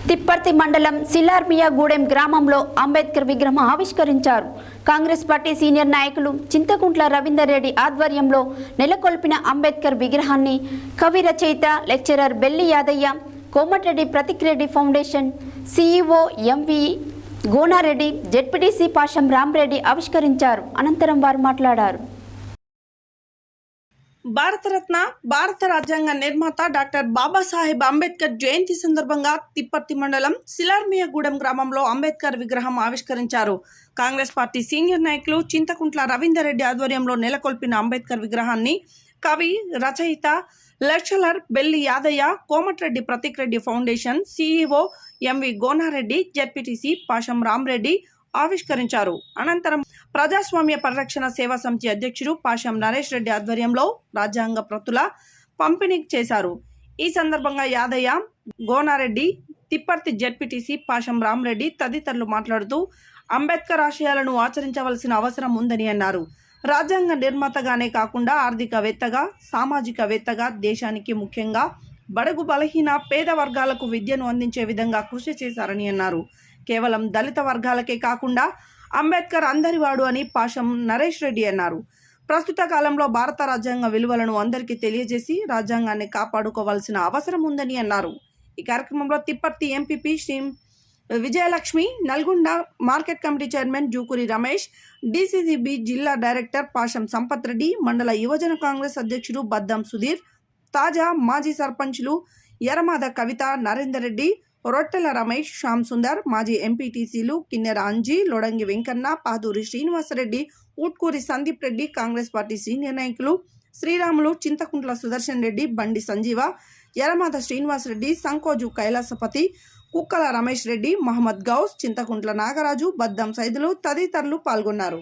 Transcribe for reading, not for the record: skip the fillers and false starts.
తిప్పర్తి మండలం సిలార్మియాగూడెం గ్రామంలో అంబేద్కర్ విగ్రహం ఆవిష్కరించారు. కాంగ్రెస్ పార్టీ సీనియర్ నాయకులు చింతకుంట్ల రవీందర్ రెడ్డి ఆధ్వర్యంలో నెలకొల్పిన అంబేద్కర్ విగ్రహాన్ని కవి రచయిత lecturer Belli Yadaiah, Komatireddy Prathikreddy foundation CEO MV Gonareddy, ZPTC Pasham Ramareddy ఆవిష్కరించారు. అనంతరం వారు మాట్లాడారు. భారతరత్న, భారత రాజ్యాంగ నిర్మాత డాక్టర్ బాబాసాహెబ్ అంబేద్కర్ జయంతి సందర్భంగా తిప్పర్తి మండలం సిలార్మియాగూడెం గ్రామంలో అంబేద్కర్ విగ్రహం ఆవిష్కరించారు. కాంగ్రెస్ పార్టీ సీనియర్ నాయకులు చింతకుంట్ల రవీందర్ రెడ్డి ఆధ్వర్యంలో నెలకొల్పిన అంబేద్కర్ విగ్రహాన్ని కవి, రచయిత lecturer Belli Yadaiah, Komatireddy Prathikreddy foundation CEO MV Gonareddy, ZPTC Pasham Ramareddy ఆవిష్కరించారు. అనంతరం ప్రజాస్వామ్య పరిరక్షణ సేవా సమితి అధ్యక్షుడు పాషం నరేష్ రెడ్డి ఆధ్వర్యంలో రాజ్యాంగ ప్రతుల పంపిణీ చేశారు. ఈ సందర్భంగా యాదయ్య, గోనారెడ్డి, తిప్పర్తి జెడ్పీటీసీ పాషం రామరెడ్డి తదితరులు మాట్లాడుతూ అంబేద్కర్ ఆశయాలను ఆచరించవలసిన అవసరం ఉందని అన్నారు. రాజ్యాంగ నిర్మాతగానే కాకుండా ఆర్థికవేత్తగా, సామాజికవేత్తగా దేశానికి ముఖ్యంగా బడుగు బలహీన పేద వర్గాలకు విద్యను అందించే విధంగా కృషి చేశారని అన్నారు. కేవలం దళిత వర్గాలకే కాకుండా అంబేద్కర్ అందరివాడు అని పాషం నరేష్ రెడ్డి అన్నారు. ప్రస్తుత కాలంలో భారత రాజ్యాంగ విలువలను అందరికీ తెలియజేసి రాజ్యాంగాన్ని కాపాడుకోవాల్సిన అవసరం ఉందని అన్నారు. ఈ కార్యక్రమంలో Tipparthi MPP Shri Vijayalakshmi, Nalgonda market committee chairman Jukuri Ramesh, DCCB జిల్లా డైరెక్టర్ పాషం సంపత్ రెడ్డి, మండల యువజన కాంగ్రెస్ అధ్యక్షుడు బద్దం సుధీర్, తాజా మాజీ సర్పంచ్లు ఎరమాద కవిత, నరేందర్ రెడ్డి, రొట్టెల రమేష్, శ్యామ్ సుందర్, మాజీ ఎంపీటీసీలు కిన్నెర అంజీ, లొడంగి వెంకన్న, పాదూరి శ్రీనివాసరెడ్డి, ఊట్కూరి సందీప్ రెడ్డి, కాంగ్రెస్ పార్టీ సీనియర్ నాయకులు శ్రీరాములు, చింతకుంట్ల సుదర్శన్ రెడ్డి, బండి సంజీవ, ఎరమాద శ్రీనివాసరెడ్డి, సంకోజు కైలాసపతి, కుక్కల రమేష్ రెడ్డి, మహమ్మద్ గౌస్, చింతకుంట్ల నాగరాజు, బద్దం సైదులు తదితరులు పాల్గొన్నారు.